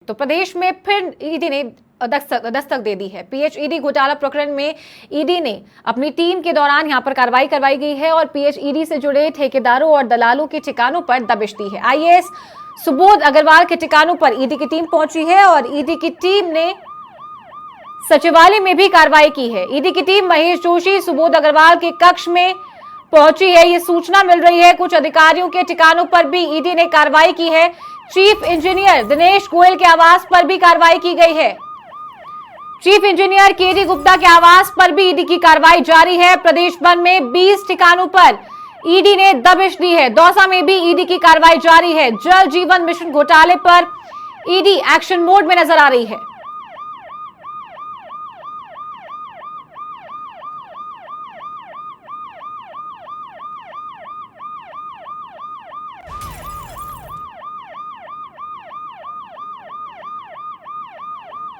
तो प्रदेश में फिर ईडी ने दस्तक दे दी है। पीएचईडी घोटाला प्रकरण में ईडी ने अपनी टीम के दौरान यहां पर कार्रवाई करवाई गई है और पीएचईडी से जुड़े ठेकेदारों और दलालों के ठिकानों पर दबिश दी है। आईएएस सुबोध अग्रवाल के ठिकानों पर ईडी की टीम पहुंची है और ईडी की टीम ने सचिवालय में भी कार्रवाई की है। ईडी की टीम महेश जोशी सुबोध अग्रवाल के कक्ष में पहुंची है। ये सूचना मिल रही है। कुछ अधिकारियों के ठिकानों पर भी ईडी ने कार्रवाई की है। चीफ इंजीनियर दिनेश गोयल के आवास पर भी कार्रवाई की गई है। चीफ इंजीनियर केडी गुप्ता के आवास पर भी ईडी की कार्रवाई जारी है। प्रदेश भर में 20 ठिकानों पर ईडी ने दबिश दी है। दौसा में भी ईडी की कार्रवाई जारी है। जल जीवन मिशन घोटाले पर ईडी एक्शन मोड में नजर आ रही है।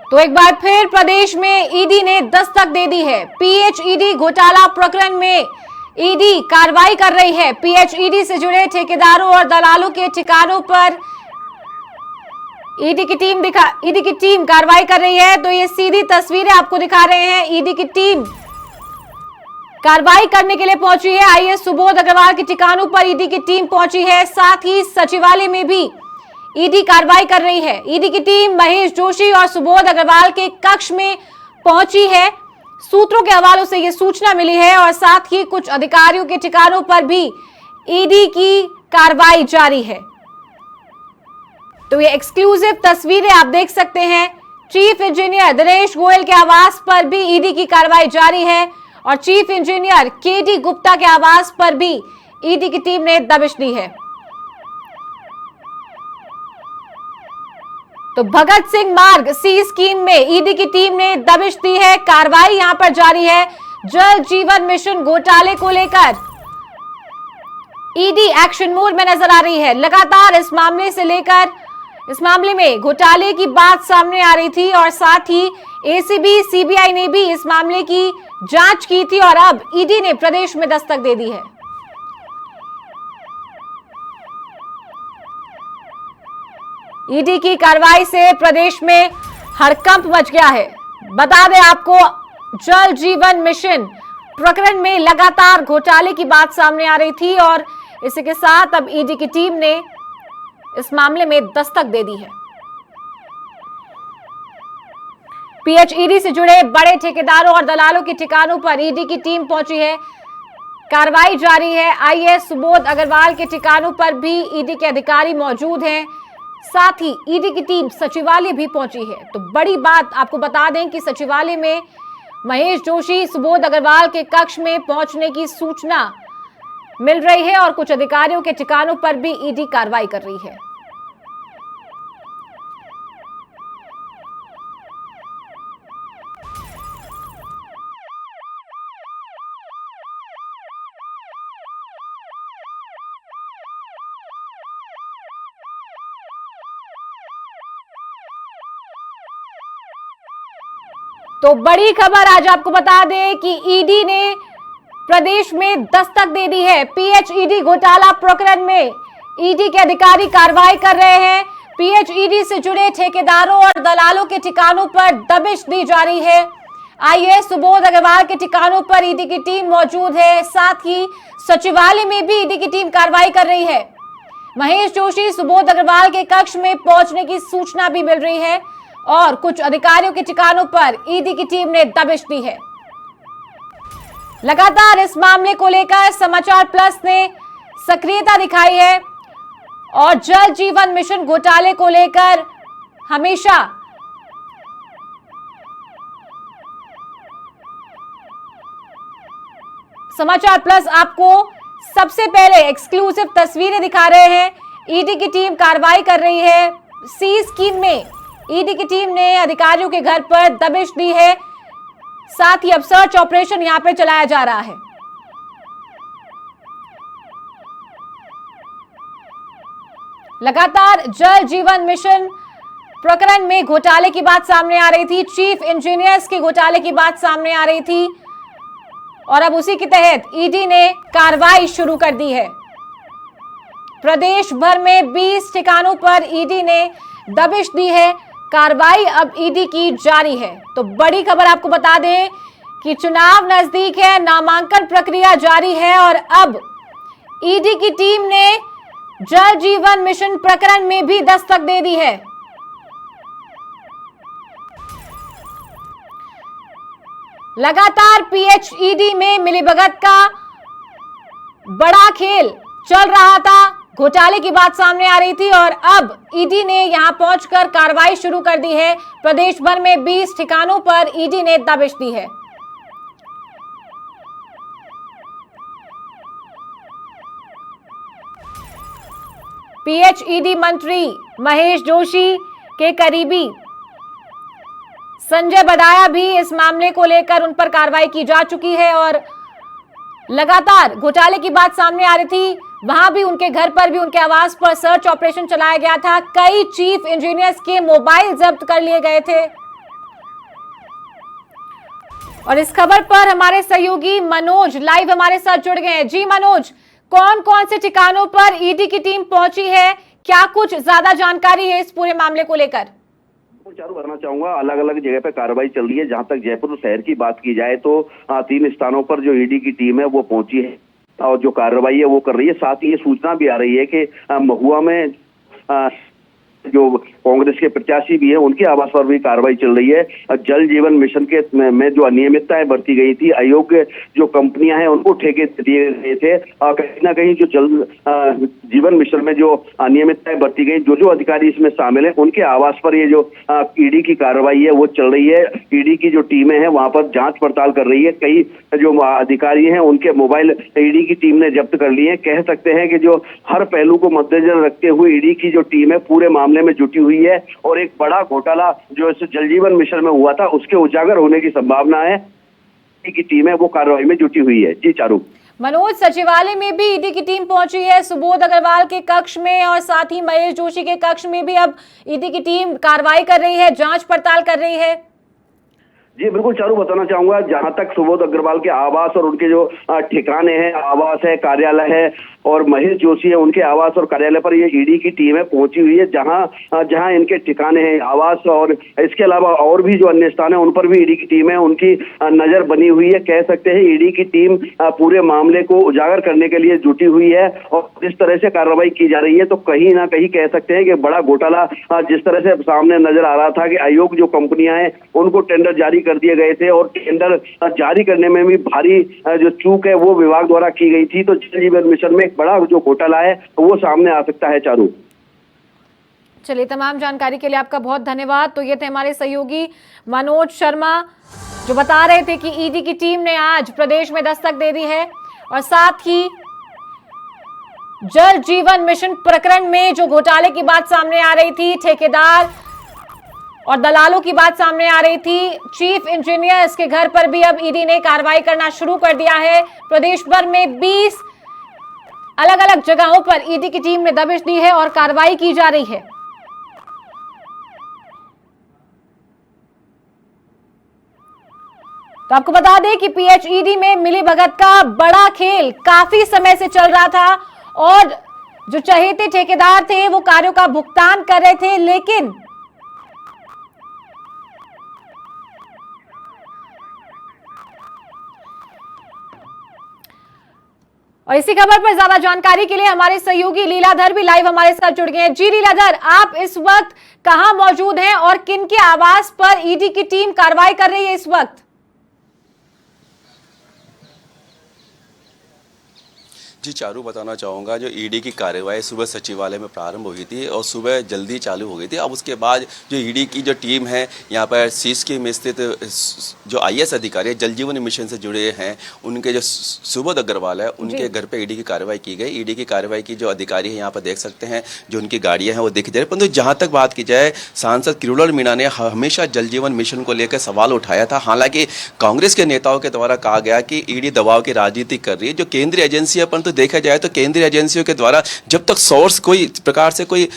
तो एक बार फिर प्रदेश में ईडी ने दस्तक दे दी है। पीएचईडी घोटाला प्रकरण में ईडी कार्रवाई कर रही है। पीएचईडी से जुड़े ठेकेदारों और दलालों के ठिकानों पर ईडी की टीम कार्रवाई कर रही है। तो ये सीधी तस्वीरें आपको दिखा रहे हैं। ईडी की टीम कार्रवाई करने के लिए पहुंची है। आईएएस सुबोध अग्रवाल के ठिकानों पर ईडी की टीम पहुंची है। साथ ही सचिवालय में भी ईडी कार्रवाई कर रही है। ईडी की टीम महेश जोशी और सुबोध अग्रवाल के कक्ष में पहुंची है। सूत्रों के हवालों से यह सूचना मिली है और साथ ही कुछ अधिकारियों के ठिकानों पर भी ईडी की कार्रवाई जारी है। तो ये एक्सक्लूसिव तस्वीरें आप देख सकते हैं। चीफ इंजीनियर दिनेश गोयल के आवास पर भी ईडी की कार्रवाई जारी है और चीफ इंजीनियर केडी गुप्ता के आवास पर भी ईडी की टीम ने दबिश दी है। तो भगत सिंह मार्ग सी स्कीम में ईडी की टीम ने दबिश दी है। कार्रवाई यहां पर जारी है। जल जीवन मिशन घोटाले को लेकर ईडी एक्शन मोड में नजर आ रही है। लगातार इस मामले में घोटाले की बात सामने आ रही थी और साथ ही एसीबी सीबीआई ने भी इस मामले की जांच की थी और अब ईडी ने प्रदेश में दस्तक दे दी है। ईडी की कार्रवाई से प्रदेश में हड़कंप मच गया है। बता दें आपको, जल जीवन मिशन प्रकरण में लगातार घोटाले की बात सामने आ रही थी और इसी के साथ अब ईडी की टीम ने इस मामले में दस्तक दे दी है। पीएचईडी से जुड़े बड़े ठेकेदारों और दलालों के ठिकानों पर ईडी की टीम पहुंची है। कार्रवाई जारी है। आईएएस सुबोध अग्रवाल के ठिकानों पर भी ईडी के अधिकारी मौजूद हैं। साथ ही ईडी की टीम सचिवालय भी पहुंची है। तो बड़ी बात आपको बता दें कि सचिवालय में महेश जोशी सुबोध अग्रवाल के कक्ष में पहुंचने की सूचना मिल रही है और कुछ अधिकारियों के ठिकानों पर भी ईडी कार्रवाई कर रही है। तो बड़ी खबर आज आपको बता दें कि ईडी ने प्रदेश में दस्तक दे दी है। पीएचईडी घोटाला प्रकरण में ईडी के अधिकारी कार्रवाई कर रहे हैं। पीएचईडी से जुड़े ठेकेदारों और दलालों के ठिकानों पर दबिश दी जा रही है। आईएएस सुबोध अग्रवाल के ठिकानों पर ईडी की टीम मौजूद है। साथ ही सचिवालय में भी ईडी की टीम कार्रवाई कर रही है। महेश जोशी सुबोध अग्रवाल के कक्ष में पहुंचने की सूचना भी मिल रही है और कुछ अधिकारियों के ठिकानों पर ईडी की टीम ने दबिश दी है। लगातार इस मामले को लेकर समाचार प्लस ने सक्रियता दिखाई है और जल जीवन मिशन घोटाले को लेकर हमेशा समाचार प्लस आपको सबसे पहले एक्सक्लूसिव तस्वीरें दिखा रहे हैं। ईडी की टीम कार्रवाई कर रही है। सी स्कीम में ईडी की टीम ने अधिकारियों के घर पर दबिश दी है। साथ ही अब सर्च ऑपरेशन यहां पर चलाया जा रहा है। लगातार जल जीवन मिशन प्रकरण में घोटाले की बात सामने आ रही थी। चीफ इंजीनियर्स के घोटाले की बात सामने आ रही थी और अब उसी के तहत ईडी ने कार्रवाई शुरू कर दी है। प्रदेश भर में 20 ठिकानों पर ईडी ने दबिश दी है। कार्रवाई अब ईडी की जारी है। तो बड़ी खबर आपको बता दें कि चुनाव नजदीक है, नामांकन प्रक्रिया जारी है और अब ईडी की टीम ने जल जीवन मिशन प्रकरण में भी दस्तक दे दी है। लगातार पीएचईडी में मिलीभगत का बड़ा खेल चल रहा था, घोटाले की बात सामने आ रही थी और अब ईडी ने यहां पहुंचकर कार्रवाई शुरू कर दी है। प्रदेश भर में 20 ठिकानों पर ईडी ने दबिश दी है। पीएचईडी मंत्री महेश जोशी के करीबी संजय बदाया भी इस मामले को लेकर उन पर कार्रवाई की जा चुकी है और लगातार घोटाले की बात सामने आ रही थी, वहां भी उनके घर पर भी, उनके आवास पर सर्च ऑपरेशन चलाया गया था। कई चीफ इंजीनियर्स के मोबाइल जब्त कर लिए गए थे। और इस खबर पर हमारे सहयोगी मनोज लाइव हमारे साथ जुड़ गए हैं। जी मनोज, कौन कौन से ठिकानों पर ईडी की टीम पहुंची है, क्या कुछ ज्यादा जानकारी है इस पूरे मामले को लेकर? चारू करना चाहूंगा, अलग अलग जगह पे कार्रवाई चल रही है। जहां तक जयपुर शहर की बात की जाए तो 3 स्थानों पर जो ईडी की टीम है वो पहुंची है और जो कार्रवाई है वो कर रही है। साथ ही ये सूचना भी आ रही है कि महुआ में जो कांग्रेस के प्रत्याशी भी है उनके आवास पर भी कार्रवाई चल रही है। जल जीवन मिशन के में जो अनियमितताएं बरती गई थी, अयोग्य जो कंपनियां हैं उनको ठेके दिए गए थे और कहीं ना कहीं जो जल जीवन मिशन में जो अनियमितताएं बरती गई, जो जो अधिकारी इसमें शामिल है उनके आवास पर ये जो ईडी की कार्रवाई है वो चल रही है। ईडी की जो टीमें हैं वहां पर जांच पड़ताल कर रही है। कई जो अधिकारी हैं उनके मोबाइल ईडी की टीम ने जब्त कर लिए हैं। कह सकते हैं कि जो हर पहलू को मद्देनजर रखते हुए ईडी की जो टीम है पूरे मामले में जुटी हुई है और एक बड़ा घोटाला जो इस जल जीवन मिशन में हुआ था उसके उजागर होने की संभावना है। की टीम है वो कार्रवाई में जुटी हुई है। जी चारू। मनोज, सचिवालय में भी ईडी की टीम पहुंची है, सुबोध अग्रवाल के कक्ष में और साथ ही महेश जोशी के कक्ष में भी अब ईडी की टीम कार्रवाई कर रही है, जांच पड़ताल कर रही है। जी बिल्कुल चारू, बताना चाहूंगा जहां तक सुबोध अग्रवाल के आवास और उनके जो ठिकाने हैं, आवास है, कार्यालय है और महेश जोशी है उनके आवास और कार्यालय पर ये ईडी की टीम है पहुंची हुई है। जहां जहां इनके ठिकाने हैं, आवास और इसके अलावा और भी जो अन्य स्थान है उन पर भी ईडी की टीम है, उनकी नजर बनी हुई है। कह सकते हैं ईडी की टीम पूरे मामले को उजागर करने के लिए जुटी हुई है और जिस तरह से कार्रवाई की जा रही है तो कहीं ना कहीं कह सकते हैं कि बड़ा घोटाला जिस तरह से सामने नजर आ रहा था कि अयोग्य जो कंपनियां हैं उनको टेंडर जारी कर दिए गए थे और टेंडर जारी करने में भी भारी जो चूक है वो विभाग द्वारा की गई थी। तो जल जीवन मिशन में एक बड़ा जो घोटाला है वो सामने आ सकता है। चारू, चलिए, तमाम जानकारी के लिए आपका बहुत धन्यवाद। तो ये थे हमारे सहयोगी मनोज शर्मा जो बता रहे थे कि ईडी की टीम ने आज प्रदेश में दस्तक दे दी है और साथ ही जल जीवन मिशन प्रकरण में जो घोटाले की बात सामने आ रही थी, ठेकेदार और दलालों की बात सामने आ रही थी, चीफ इंजीनियर्स के घर पर भी अब ईडी ने कार्रवाई करना शुरू कर दिया है। प्रदेश भर में 20 अलग अलग जगहों पर ईडी की टीम ने दबिश दी है और कार्रवाई की जा रही है। तो आपको बता दें कि पीएचईडी में मिलीभगत का बड़ा खेल काफी समय से चल रहा था और जो चहेते ठेकेदार थे वो कार्यों का भुगतान कर रहे थे, लेकिन और इसी खबर पर ज्यादा जानकारी के लिए हमारे सहयोगी लीलाधर भी लाइव हमारे साथ जुड़ गए हैं। जी लीलाधर, आप इस वक्त कहां मौजूद हैं और किन के आवास पर ईडी की टीम कार्रवाई कर रही है इस वक्त? जी चारू, बताना चाहूँगा जो ईडी की कार्यवाही सुबह सचिवालय में प्रारंभ हुई थी और सुबह जल्दी चालू हो गई थी। अब उसके बाद जो ईडी की जो टीम है यहाँ पर सीएसके में स्थित जो आईएएस अधिकारी जल जीवन मिशन से जुड़े हैं उनके जो सुबोध अग्रवाल है उनके घर पे ईडी की कार्रवाई की गई। ईडी की कार्रवाई की जो अधिकारी है यहाँ पर देख सकते हैं, जो उनकी गाड़ियाँ हैं वो दिख जा रही। परंतु जहाँ तक बात की जाए, सांसद किरोड़लाल मीणा ने हमेशा जल जीवन मिशन को लेकर सवाल उठाया था। हालांकि कांग्रेस के नेताओं के द्वारा कहा गया कि ईडी दबाव की राजनीति कर रही है, जो केंद्रीय एजेंसी है परंतु परंतु देखा जाए तो केंद्रीय एजेंसियों के द्वारा जब तक सोर्स कोई प्रकार से कोई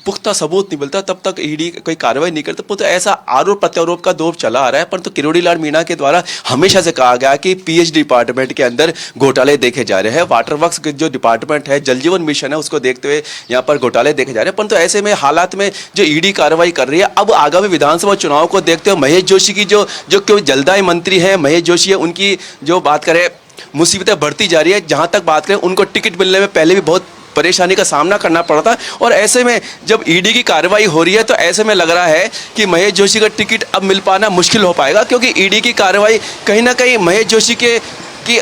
पुख्ता सबूत नहीं मिलता तब तक ईडी कोई कार्रवाई नहीं करता। तो ऐसा आरोप प्रत्यारोप का दौर चला आ रहा है, परंतु किरोड़ी लाल मीणा के द्वारा हमेशा से कहा गया कि पीएचडी डिपार्टमेंट के अंदर घोटाले देखे जा रहे हैं। वाटर वर्क्स के जो डिपार्टमेंट है, जल जीवन मिशन है, उसको देखते हुए यहाँ पर घोटाले देखे जा रहे हैं। परंतु ऐसे में हालात में जो ईडी कार्रवाई कर रही है, अब आगामी विधानसभा चुनाव को देखते हुए महेश जोशी की जो क्यों जलदाय मंत्री है महेश जोशी है, उनकी जो बात करें मुसीबतें बढ़ती जा रही है। जहां तक बात करें उनको टिकट मिलने में पहले भी बहुत परेशानी का सामना करना पड़ा था, और ऐसे में जब ईडी की कार्रवाई हो रही है तो ऐसे में लग रहा है कि महेश जोशी का टिकट अब मिल पाना मुश्किल हो पाएगा, क्योंकि ईडी की कार्रवाई कहीं ना कहीं महेश जोशी की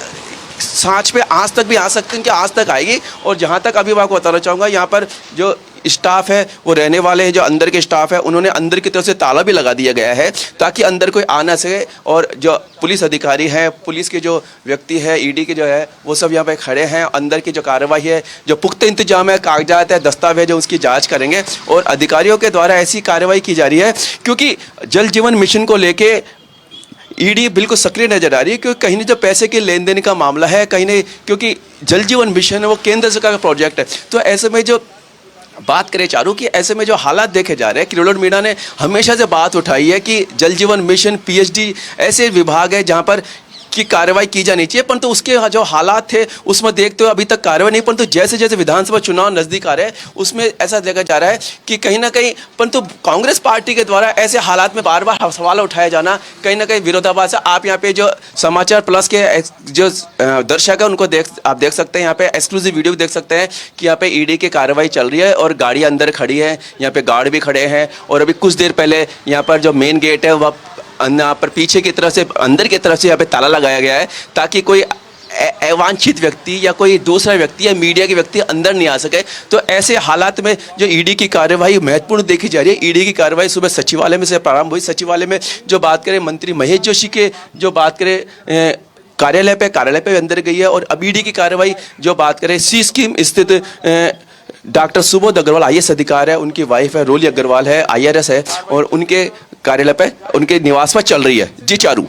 सांच पे आज तक भी आ सकते हैं कि आज तक आएगी। और जहाँ तक अभी मैं आपको बताना चाहूँगा, यहाँ पर जो स्टाफ है वो रहने वाले हैं, जो अंदर के स्टाफ है उन्होंने अंदर की तरफ से ताला भी लगा दिया गया है ताकि अंदर कोई आ ना सके। और जो पुलिस अधिकारी हैं, पुलिस के जो व्यक्ति है, ईडी के जो है वो सब यहाँ पे खड़े हैं। अंदर की जो कार्रवाई है, जो पुख्ता इंतजाम है, कागजात है, दस्तावेज है, उसकी जाँच करेंगे। और अधिकारियों के द्वारा ऐसी कार्रवाई की जा रही है क्योंकि जल जीवन मिशन को लेके ईडी बिल्कुल सक्रिय नजर आ रही है, क्योंकि कहीं ना जो पैसे के लेन देन का मामला है, कहीं नहीं, क्योंकि जल जीवन मिशन है वो केंद्र सरकार का प्रोजेक्ट है। तो ऐसे में जो बात करें चारू की, ऐसे में जो हालात देखे जा रहे हैं, किरोड़ी मीणा ने हमेशा से बात उठाई है कि जल जीवन मिशन, पीएचडी ऐसे विभाग है जहां पर की कार्रवाई की जानी चाहिए, परंतु उसके जो हालात थे उसमें देखते हुए अभी तक कार्रवाई नहीं। परंतु जैसे जैसे विधानसभा चुनाव नजदीक आ रहे हैं उसमें ऐसा देखा जा रहा है कि कहीं ना कहीं, परंतु कांग्रेस पार्टी के द्वारा ऐसे हालात में बार बार सवाल उठाया जाना कहीं ना कहीं विरोधाभास है। आप यहाँ पे जो समाचार प्लस के जो दर्शक है उनको आप देख सकते हैं, यहाँ पे एक्सक्लूसिव वीडियो देख सकते हैं कि यहाँ पे ईडी की कार्रवाई चल रही है और गाड़ी अंदर खड़ी है, यहाँ पे गार्ड भी खड़े हैं। और अभी कुछ देर पहले यहाँ पर जो मेन गेट है वह यहाँ पर पीछे की तरफ से, अंदर की तरफ से यहाँ पे ताला लगाया गया है ताकि कोई अवांछित व्यक्ति या कोई दूसरा व्यक्ति या मीडिया के व्यक्ति अंदर नहीं आ सके। तो ऐसे हालात में जो ईडी की कार्रवाई महत्वपूर्ण देखी जा रही है। ईडी की कार्रवाई सुबह सचिवालय में से प्रारंभ हुई। सचिवालय में जो बात करें मंत्री महेश जोशी के जो बात करें कार्यालय पे अंदर गई है। और अब ईडी की कार्रवाई जो बात करें सी स्कीम स्थित डॉक्टर सुबोध अग्रवाल आईएएस अधिकारी है, उनकी वाइफ है रोली अग्रवाल है, आईआरएस है, और उनके कार्यालय पे, उनके निवास पर चल रही है। जी चारू।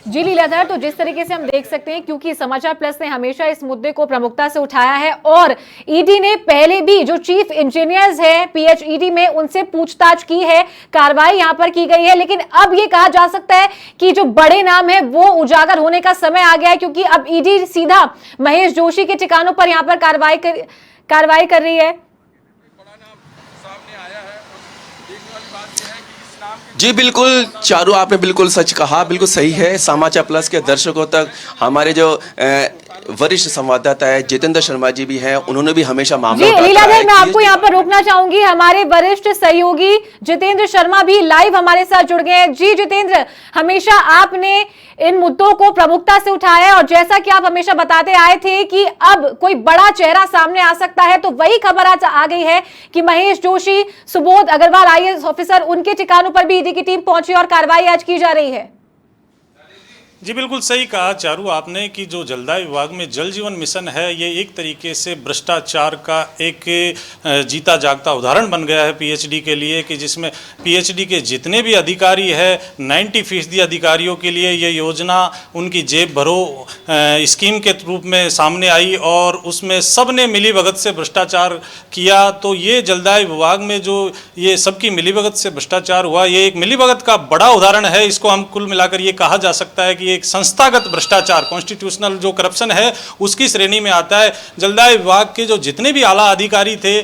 जी लीलाधर, तो जिस तरीके से हम देख सकते हैं, क्योंकि समाचार प्लस ने हमेशा इस मुद्दे को प्रमुखता से उठाया है और ईडी ने पहले भी जो चीफ इंजीनियर्स है पीएचईडी में उनसे पूछताछ की है, कार्रवाई यहां पर की गई है। लेकिन अब ये कहा जा सकता है कि जो बड़े नाम है वो उजागर होने का समय आ गया है, क्योंकि अब ईडी सीधा महेश जोशी के ठिकानों पर यहां पर कार्रवाई कर रही है। जी बिल्कुल चारू, आपने बिल्कुल सच कहा, बिल्कुल सही है। समाचार प्लस के दर्शकों तक हमारे जो वरिष्ठ संवाददाता है जितेंद्र शर्मा जी भी हैं, उन्होंने भी हमेशा मामला जी लीलाधर, मैं आपको यहाँ पर रोकना चाहूंगी। हमारे वरिष्ठ सहयोगी जितेंद्र शर्मा भी लाइव हमारे साथ जुड़ गए हैं। जी जितेंद्र, हमेशा आपने इन मुद्दों को प्रमुखता से उठाया है और जैसा कि आप हमेशा बताते आए थे कि अब कोई बड़ा चेहरा सामने आ सकता है, तो वही खबर आज आ गई है कि महेश जोशी, सुबोध अग्रवाल आईएएस ऑफिसर, उनके ठिकानों पर भी ईडी की टीम पहुंची और कार्रवाई आज की जा रही है। जी बिल्कुल सही कहा चारू आपने कि जो जलदाय विभाग में जल जीवन मिशन है ये एक तरीके से भ्रष्टाचार का एक जीता जागता उदाहरण बन गया है पीएचडी के लिए, कि जिसमें पीएचडी के जितने भी अधिकारी है 90% अधिकारियों के लिए ये योजना उनकी जेब भरो स्कीम के रूप में सामने आई और उसमें सब ने मिलीभगत से भ्रष्टाचार किया। तो ये जलदाय विभाग में जो ये सबकी मिलीभगत से भ्रष्टाचार हुआ, ये एक मिलीभगत का बड़ा उदाहरण है। इसको हम कुल मिलाकर ये कहा जा सकता है कि एक संस्थागत भ्रष्टाचार, कॉन्स्टिट्यूशनल जो करप्शन है उसकी श्रेणी में आता है। जलदाय विभाग के जो जितने भी आला अधिकारी थे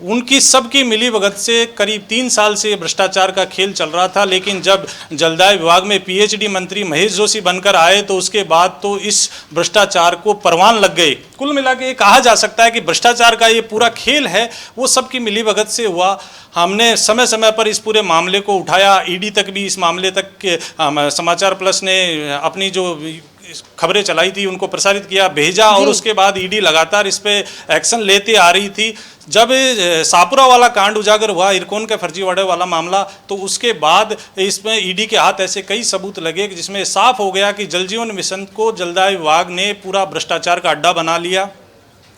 उनकी सबकी मिलीभगत से करीब 3 साल से भ्रष्टाचार का खेल चल रहा था। लेकिन जब जलदाय विभाग में पीएचडी मंत्री महेश जोशी बनकर आए तो उसके बाद तो इस भ्रष्टाचार को परवान लग गए। कुल मिला के ये कहा जा सकता है कि भ्रष्टाचार का ये पूरा खेल है वो सबकी मिलीभगत से हुआ। हमने समय समय पर इस पूरे मामले को उठाया, ईडी तक भी इस मामले तक समाचार प्लस ने अपनी जो खबरें चलाई थी उनको प्रसारित किया, भेजा, और उसके बाद ईडी लगातार इस पे एक्शन लेते आ रही थी। जब सापुरा वाला कांड उजागर हुआ, इरकोन के फर्जीवाड़े वाला मामला, तो उसके बाद इसमें ईडी के हाथ ऐसे कई सबूत लगे जिसमें साफ हो गया कि जल जीवन मिशन को जलदाय विभाग ने पूरा भ्रष्टाचार का अड्डा बना लिया।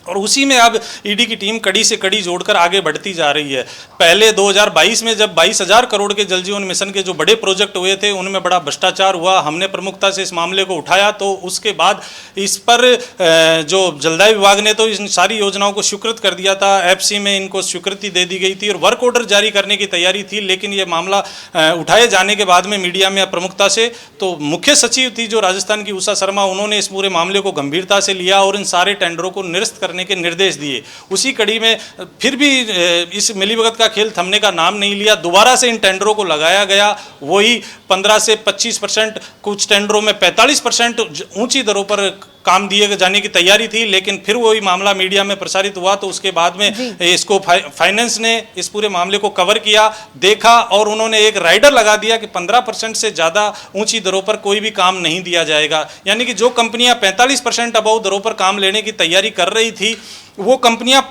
और उसी में अब ईडी की टीम कड़ी से कड़ी जोड़कर आगे बढ़ती जा रही है। पहले 2022 में जब 22,000 करोड़ के जल जीवन मिशन के जो बड़े प्रोजेक्ट हुए थे उनमें बड़ा भ्रष्टाचार हुआ, हमने प्रमुखता से इस मामले को उठाया, तो उसके बाद इस पर जो जलदाय विभाग ने तो इन सारी योजनाओं को स्वीकृत कर दिया था, एफसी में इनको स्वीकृति दे दी गई थी और वर्क ऑर्डर जारी करने की तैयारी थी। लेकिन ये मामला उठाए जाने के बाद में मीडिया में प्रमुखता से तो मुख्य सचिव थी जो राजस्थान की उषा शर्मा, उन्होंने इस पूरे मामले को गंभीरता से लिया और इन सारे टेंडरों को निरस्त करने के निर्देश दिए। उसी कड़ी में फिर भी इस मिलीभगत का खेल थमने का नाम नहीं लिया, दोबारा से इन टेंडरों को लगाया गया। वही 15 से 25%, कुछ टेंडरों में 45% ऊंची दरों पर काम दिए जाने की तैयारी थी। लेकिन फिर वही मामला मीडिया में प्रसारित हुआ तो उसके बाद में इसको फाइनेंस ने इस पूरे मामले को कवर किया, देखा और उन्होंने एक राइडर लगा दिया कि 15% से ज़्यादा ऊंची दरों पर कोई भी काम नहीं दिया जाएगा। यानी कि जो कंपनियां 45% अबाउ दरों पर काम लेने की तैयारी कर रही थी वो कंपनियां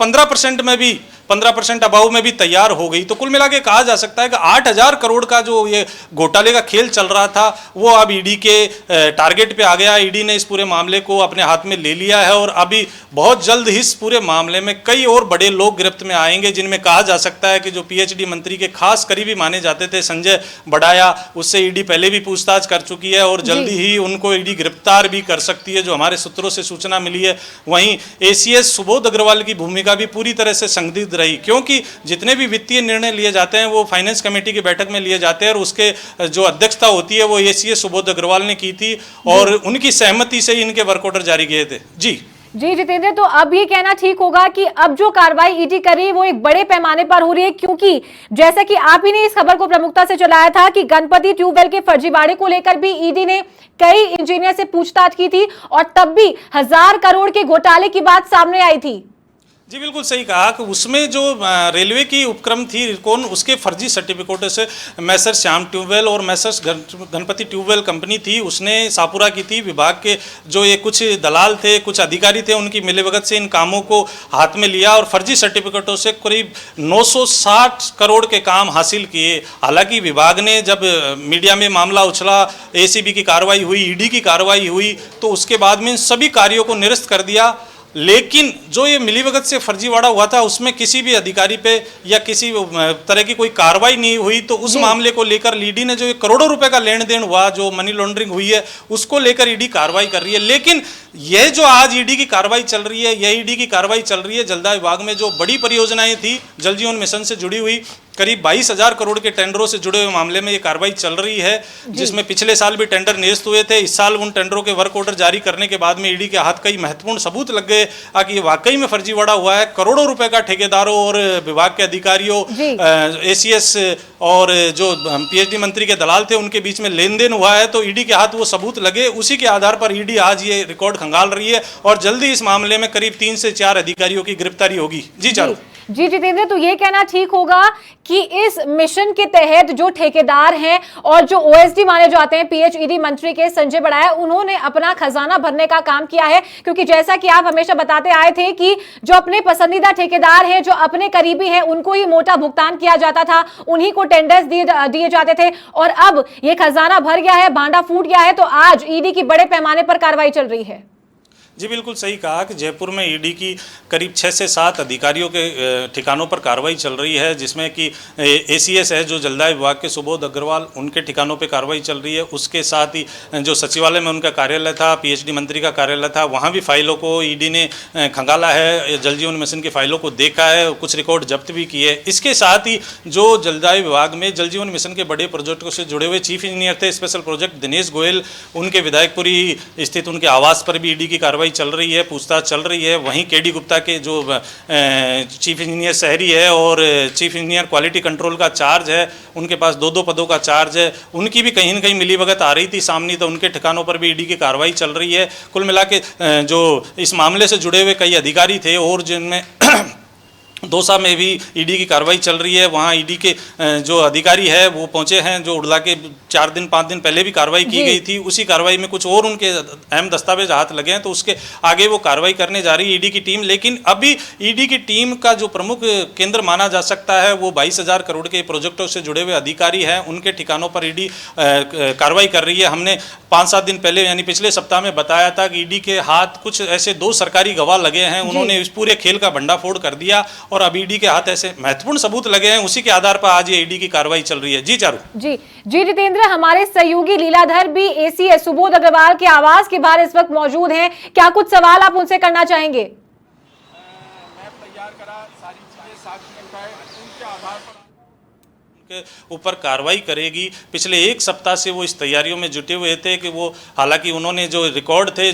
15% अबाउ में भी तैयार हो गई। तो कुल मिला के कहा जा सकता है कि 8,000 करोड़ का जो ये घोटाले का खेल चल रहा था वो अब ईडी के टारगेट पे आ गया। ईडी ने इस पूरे मामले को अपने हाथ में ले लिया है और अभी बहुत जल्द ही इस पूरे मामले में कई और बड़े लोग गिरफ्त में आएंगे, जिनमें कहा जा सकता है कि जो पीएचडी मंत्री के खास करीबी माने जाते थे संजय बड़ाया, उससे ईडी पहले भी पूछताछ कर चुकी है और जल्दी ही उनको ईडी गिरफ्तार भी कर सकती है, जो हमारे सूत्रों से सूचना मिली है। वहीं एसीएस सुबोध अग्रवाल की भूमिका भी पूरी तरह से संदिग्ध रही, क्योंकि जितने भी वित्तीय निर्णय लिए जाते हैं वो फाइनेंस कमेटी की बैठक में लिए जाते हैं और उसके जो अध्यक्षता होती है वो एसीएस सुबोध अग्रवाल ने की थी और उनकी सहमति से ही इनके वर्क ऑर्डर जारी किए थे। जी जितेंद्र, तो अब ये कहना ठीक होगा कि अब जो कार्रवाई ईडी कर रही है वो एक बड़े पैमाने पर हो रही है, क्योंकि जैसा कि आप ही ने इस खबर को प्रमुखता से चलाया था कि गणपति ट्यूबवेल के फर्जीवाड़े को लेकर भी ईडी ने कई इंजीनियर से पूछताछ की थी और तब भी 1,000 करोड़ के घोटाले की बात सामने आई थी। जी बिल्कुल सही कहा कि उसमें जो रेलवे की उपक्रम थी कौन, उसके फर्जी सर्टिफिकेटों से मैसर्स श्याम ट्यूबवेल और मैसर्स गणपति ट्यूबवेल कंपनी थी, उसने सापुरा की थी। विभाग के जो ये कुछ दलाल थे, कुछ अधिकारी थे, उनकी मिलीभगत से इन कामों को हाथ में लिया और फर्जी सर्टिफिकेटों से करीब 960 करोड़ के काम हासिल किए। हालांकि विभाग ने जब मीडिया में मामला उछला, एसीबी की कार्रवाई हुई, ईडी की कार्रवाई हुई, तो उसके बाद में इन सभी कार्यों को निरस्त कर दिया। लेकिन जो ये मिलीभगत से फर्जीवाड़ा हुआ था उसमें किसी भी अधिकारी पे या किसी तरह की कोई कार्रवाई नहीं हुई। तो उस मामले को लेकर ईडी ने जो ये करोड़ों रुपए का लेन देन हुआ, जो मनी लॉन्ड्रिंग हुई है, उसको लेकर ईडी कार्रवाई कर रही है। लेकिन यह जो आज ईडी की कार्रवाई चल रही है, यह ईडी की कार्रवाई चल रही है जलदाय विभाग में जो बड़ी परियोजनाएं थी जल जीवन मिशन से जुड़ी हुई, करीब 22,000 करोड़ के टेंडरों से जुड़े हुए मामले में ये कार्रवाई चल रही है, जिसमें पिछले साल भी टेंडर निरस्त हुए थे। इस साल उन टेंडरों के वर्क ऑर्डर जारी करने के बाद में ईडी के हाथ कई महत्वपूर्ण सबूत लग गए कि वाकई में फर्जीवाड़ा हुआ है। करोड़ों रुपए का ठेकेदारों और विभाग के अधिकारियों, एसीएस और जो पीएचडी मंत्री के दलाल थे उनके बीच में लेन देन हुआ है। तो ईडी के हाथ वो सबूत लगे, उसी के आधार पर ईडी आज ये रिकॉर्ड खंगाल रही है और जल्दी इस मामले में करीब 3 से 4 अधिकारियों की गिरफ्तारी होगी। जी चारू। जी जितेंद्र, तो ये कहना ठीक होगा कि इस मिशन के तहत जो ठेकेदार हैं और जो ओएसडी माने जाते हैं पीएचईडी मंत्री के संजय बड़ाया, उन्होंने अपना खजाना भरने का काम किया है। क्योंकि जैसा कि आप हमेशा बताते आए थे कि जो अपने पसंदीदा ठेकेदार हैं, जो अपने करीबी हैं, उनको ही मोटा भुगतान किया जाता था, उन्हीं को टेंडर्स दिए जाते थे और अब ये खजाना भर गया है, भांडा फूट गया है। तो आज ईडी की बड़े पैमाने पर कार्रवाई चल रही है। जी बिल्कुल सही कहा कि जयपुर में ईडी की करीब 6 से 7 अधिकारियों के ठिकानों पर कार्रवाई चल रही है, जिसमें कि एसीएस है जो जलदाय विभाग के सुबोध अग्रवाल, उनके ठिकानों पे कार्रवाई चल रही है। उसके साथ ही जो सचिवालय में उनका कार्यालय था, पीएचडी मंत्री का कार्यालय था, वहाँ भी फाइलों को ईडी ने खंगाला है, जल जीवन मिशन की फाइलों को देखा है, कुछ रिकॉर्ड जब्त भी किए। इसके साथ ही जो जलदाय विभाग में जल जीवन मिशन के बड़े प्रोजेक्टों से जुड़े हुए चीफ इंजीनियर थे स्पेशल प्रोजेक्ट दिनेश गोयल, उनके विधायकपुरी स्थित उनके आवास पर भी ईडी की कार्रवाई चल रही है, पूछताछ चल रही है। वहीं केडी गुप्ता के जो चीफ इंजीनियर शहरी है और चीफ इंजीनियर क्वालिटी कंट्रोल का चार्ज है, उनके पास 2-2 पदों का चार्ज है, उनकी भी कहीं न कहीं मिलीभगत आ रही थी सामने, तो उनके ठिकानों पर भी ईडी की कार्रवाई चल रही है। कुल मिला के जो इस मामले से जुड़े हुए कई अधिकारी थे और जिनमें दौसा में भी ईडी की कार्रवाई चल रही है। वहाँ ईडी के जो अधिकारी है वो पहुंचे हैं, जो उड़ला के 4 दिन 5 दिन पहले भी कार्रवाई की गई थी। उसी कार्रवाई में कुछ और उनके अहम दस्तावेज हाथ लगे हैं, तो उसके आगे वो कार्रवाई करने जा रही है ईडी की टीम। लेकिन अभी ईडी की टीम का जो प्रमुख केंद्र माना जा सकता है वो 22,000 करोड़ के प्रोजेक्टों से जुड़े हुए अधिकारी हैं, उनके ठिकानों पर ईडी कार्रवाई कर रही है। हमने 5-7 दिन पहले यानी पिछले सप्ताह में बताया था कि ईडी के हाथ कुछ ऐसे 2 सरकारी गवाह लगे हैं, उन्होंने इस पूरे खेल का भंडाफोड़ कर दिया और अब ईडी के हाथ ऐसे महत्वपूर्ण सबूत लगे हैं। उसी के आधार पर आज ये ईडी की कार्रवाई चल रही है। जी चारू। जी जितेंद्र, हमारे सहयोगी लीलाधर भी एसीएस सुबोध अग्रवाल के आवास के बाहर इस वक्त मौजूद हैं। क्या कुछ सवाल आप उनसे करना चाहेंगे? ऊपर कार्रवाई करेगी। पिछले 1 सप्ताह से वो इस तैयारियों में जुटे हुए थे कि वो, हालांकि उन्होंने जो रिकॉर्ड थे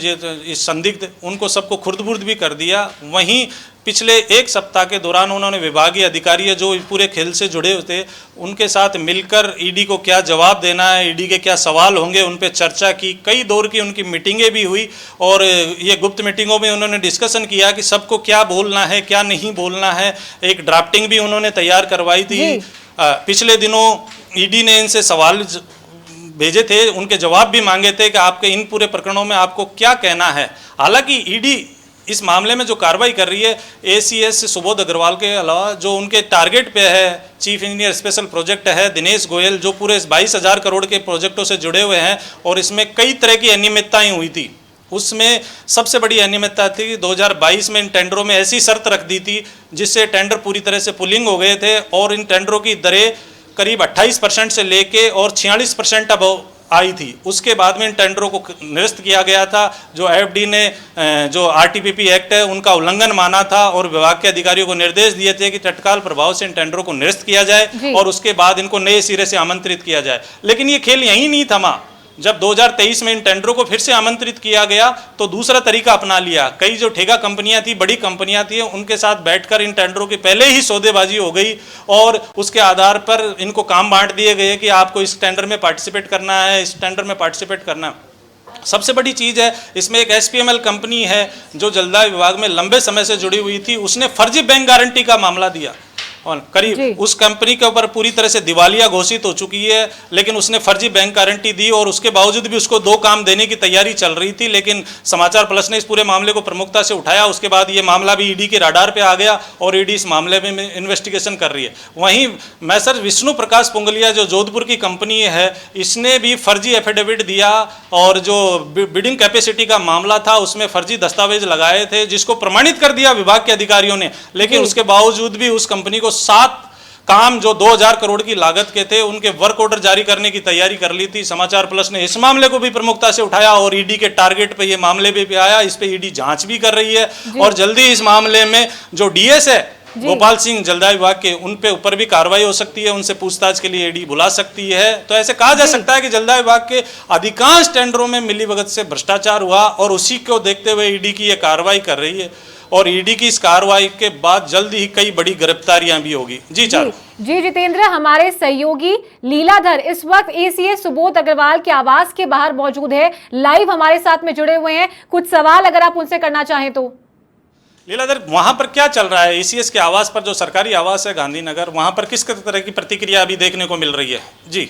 इस संदिग्ध, उनको सबको खुर्द-बुर्द भी कर दिया। वहीं पिछले 1 सप्ताह के दौरान उन्होंने विभागीय अधिकारी जो पूरे खेल से जुड़े हुए थे उनके साथ मिलकर ईडी को क्या जवाब देना है, ईडी के क्या सवाल होंगे, उन पर चर्चा की। कई दौर की उनकी मीटिंगें भी हुई और ये गुप्त मीटिंगों में उन्होंने डिस्कशन किया कि सबको क्या बोलना है, क्या नहीं बोलना है। एक ड्राफ्टिंग भी उन्होंने तैयार करवाई थी। पिछले दिनों ईडी ने इनसे सवाल भेजे थे, उनके जवाब भी मांगे थे कि आपके इन पूरे प्रकरणों में आपको क्या कहना है। हालांकि ईडी इस मामले में जो कार्रवाई कर रही है, एसीएस सुबोध अग्रवाल के अलावा जो उनके टारगेट पे है, चीफ इंजीनियर स्पेशल प्रोजेक्ट है दिनेश गोयल, जो पूरे 22,000 करोड़ के प्रोजेक्टों से जुड़े हुए हैं और इसमें कई तरह की अनियमितताएं हुई थी। उसमें सबसे बड़ी अनियमितता थी कि 2022 में इन टेंडरों में ऐसी शर्त रख दी थी जिससे टेंडर पूरी तरह से पुलिंग हो गए थे और इन टेंडरों की दरें करीब 28% से लेके और 46% अब आई थी। उसके बाद में इन टेंडरों को निरस्त किया गया था। जो एफडी ने जो आरटीपीपी एक्ट है उनका उल्लंघन माना था और विभाग के अधिकारियों को निर्देश दिए थे कि तत्काल प्रभाव से इन टेंडरों को निरस्त किया जाए और उसके बाद इनको नए सिरे से आमंत्रित किया जाए। लेकिन ये खेल यहीं नहीं थमा। जब 2023 में इन टेंडरों को फिर से आमंत्रित किया गया तो दूसरा तरीका अपना लिया। कई जो ठेका कंपनियां थी, बड़ी कंपनियां थी, उनके साथ बैठकर इन टेंडरों की पहले ही सौदेबाजी हो गई और उसके आधार पर इनको काम बांट दिए गए कि आपको इस टेंडर में पार्टिसिपेट करना है, इस टेंडर में पार्टिसिपेट करना है। सबसे बड़ी चीज़ है इसमें एक एसपीएमएल कंपनी है जो जलदाय विभाग में लंबे समय से जुड़ी हुई थी, उसने फर्जी बैंक गारंटी का मामला दिया और करीब उस कंपनी के ऊपर पूरी तरह से दिवालिया घोषित हो चुकी है, लेकिन उसने फर्जी बैंक गारंटी दी और उसके बावजूद भी उसको 2 काम देने की तैयारी चल रही थी। लेकिन समाचार प्लस ने इस पूरे मामले को प्रमुखता से उठाया। उसके बाद ये मामला भी ईडी के राडार पे आ गया और ईडी इस मामले में इन्वेस्टिगेशन कर रही है। वहीं मैसर विष्णु प्रकाश पुंगलिया जो जोधपुर की कंपनी है, इसने भी फर्जी एफिडेविट दिया और जो बिडिंग कैपेसिटी का मामला था उसमें फर्जी दस्तावेज लगाए थे, जिसको प्रमाणित कर दिया विभाग के अधिकारियों ने। लेकिन उसके बावजूद भी उस कंपनी को 7 काम जो 2000 करोड़ की लागत के थे उनके वर्क ऑर्डर जारी करने की तैयारी कर ली थी। समाचार प्लस ने इस मामले को भी प्रमुखता से उठाया और ईडी के टारगेट पे ये मामले भी आया। इस पे ईडी जांच भी कर रही है और जल्दी इस मामले में जो डीएस है गोपाल सिंह जलदाय विभाग के, उन पे ऊपर भी कार्रवाई हो सकती है, उनसे पूछताछ के लिए ईडी बुला सकती है। तो ऐसे कहा जा सकता है कि जलदाय विभाग के अधिकांश टेंडरों में मिलीभगत से भ्रष्टाचार हुआ और उसी को देखते हुए ईडी की ये कार्रवाई कर रही है और ईडी की इस कार्रवाई के बाद जल्द ही कई बड़ी गिरफ्तारियां भी होगी। जी चारू। जी जितेंद्र, हमारे सहयोगी लीलाधर इस वक्त एसीएस सुबोध अग्रवाल के आवास के बाहर मौजूद है, लाइव हमारे साथ में जुड़े हुए हैं। कुछ सवाल अगर आप उनसे करना चाहें तो। लीलाधर, वहां पर क्या चल रहा है? एसीएस के आवास पर जो सरकारी आवास है गांधीनगर, वहां पर किस तरह की प्रतिक्रिया अभी देखने को मिल रही है? जी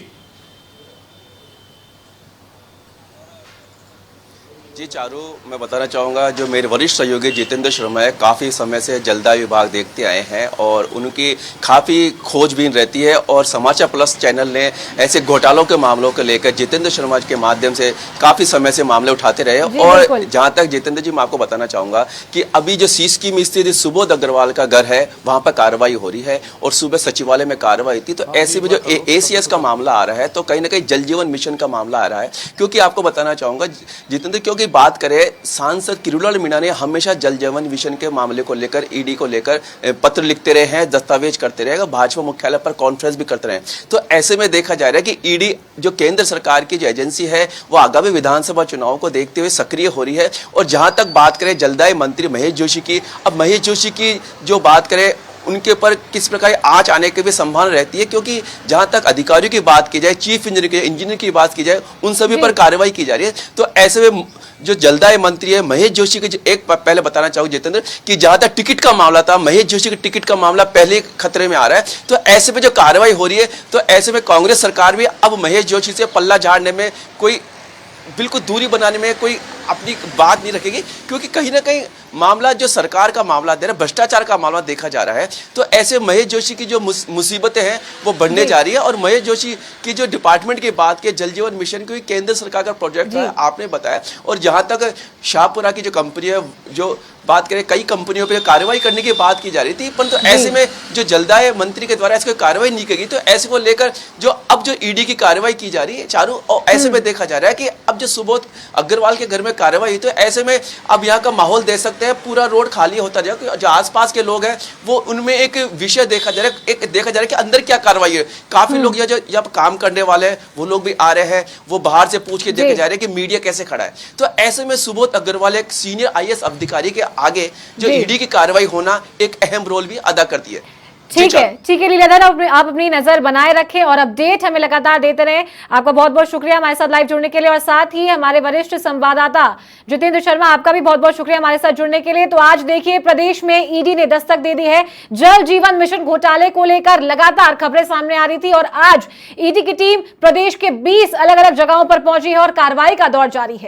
जी चारू, मैं बताना चाहूँगा जो मेरे वरिष्ठ सहयोगी जितेंद्र शर्मा है, काफ़ी समय से जलदाय विभाग देखते आए हैं और उनकी काफ़ी खोजबीन रहती है और समाचार प्लस चैनल ने ऐसे घोटालों के मामलों को लेकर जितेंद्र शर्मा के माध्यम से काफ़ी समय से मामले उठाते रहे। और जहाँ तक जितेंद्र जी, मैं आपको बताना चाहूँगा कि अभी जो सीसकी में स्थित सुबोध अग्रवाल का घर है वहाँ पर कार्रवाई हो रही है और सुबह सचिवालय में कार्रवाई थी। तो ऐसे में जो एसीएस का मामला आ रहा है तो कहीं ना कहीं जल जीवन मिशन का मामला आ रहा है। क्योंकि आपको बताना चाहूँगा जितेंद्र, क्योंकि बात करें, सांसद किरोड़ीलाल मीणा ने हमेशा जल जीवन मिशन के मामले को लेकर ईडी को लेकर पत्र लिखते रहे हैं, दस्तावेज करते रहे, भाजपा मुख्यालय पर कॉन्फ्रेंस भी करते रहे। तो ऐसे में देखा जा रहा है कि ईडी जो केंद्र सरकार की जो एजेंसी है वो आगामी विधानसभा चुनाव को देखते हुए सक्रिय हो रही है। और जहां तक बात करें जलदाय मंत्री महेश जोशी की, अब महेश जोशी की जो बात करें उनके ऊपर किस प्रकार आंच आने की भी संभावना रहती है, क्योंकि जहां तक अधिकारियों की बात की जाए, चीफ इंजीनियर की बात की जाए, उन सभी पर कार्रवाई की जा रही है। तो ऐसे में जो जलदाय मंत्री है महेश जोशी के, एक पहले बताना चाहूँ जितेंद्र कि जहां तक टिकट का मामला था, महेश जोशी के टिकट का मामला पहले खतरे में आ रहा है। तो ऐसे में जो कार्रवाई हो रही है, तो ऐसे में कांग्रेस सरकार भी अब महेश जोशी से पल्ला झाड़ने में, कोई बिल्कुल दूरी बनाने में कोई अपनी बात नहीं रखेगी, क्योंकि कहीं ना कहीं मामला जो सरकार का मामला दे रहा है, भ्रष्टाचार का मामला देखा जा रहा है। तो ऐसे महेश जोशी की जो मुसीबतें हैं वो बढ़ने जा रही है। और महेश जोशी की जो डिपार्टमेंट की बात की, जल जीवन मिशन, क्योंकि केंद्र सरकार का प्रोजेक्ट है, आपने बताया। और जहां तक शाहपुरा की जो कंपनी है, जो बात करें, कई कंपनियों पे कार्रवाई करने की बात की जा रही थी, परंतु ऐसे में जो जलदाय मंत्री के द्वारा इसको कार्रवाई नहीं की, तो ऐसे को लेकर जो अब जो ईडी की कार्रवाई की जा रही है चारों, और ऐसे में देखा जा रहा है कि अब जो सुबोध अग्रवाल के घर में कार्रवाई हुई, तो ऐसे में अब यहाँ का माहौल देख सकते हैं, पूरा रोड खाली होता जाएगा। जो आसपास के लोग हैं वो उनमें एक विषय देखा जा रहा है, एक देखा जा रहा है कि अंदर क्या कार्रवाई है। काफी लोग यहाँ काम करने वाले हैं वो लोग भी आ रहे हैं, वो बाहर से पूछ के देखे जा रहे हैं कि मीडिया कैसे खड़ा है। तो ऐसे में सुबोध अग्रवाल एक सीनियर IAS अधिकारी के आगे जो ईडी की कार्रवाई होना एक अहम रोल भी अदा करती है। ठीक है लीलाधर, आप अपनी नजर बनाए रखें और अपडेट हमें लगातार देते रहें। आपका बहुत बहुत शुक्रिया हमारे साथ लाइव जुड़ने के लिए, और साथ ही हमारे वरिष्ठ संवाददाता जितेंद्र शर्मा, आपका भी बहुत बहुत शुक्रिया हमारे साथ जुड़ने के लिए। तो आज देखिए, प्रदेश में ईडी ने दस्तक दे दी है। जल जीवन मिशन घोटाले को लेकर लगातार खबरें सामने आ रही थी, और आज ईडी की टीम प्रदेश के 20 अलग अलग जगहों पर पहुंची है और कार्रवाई का दौर जारी है।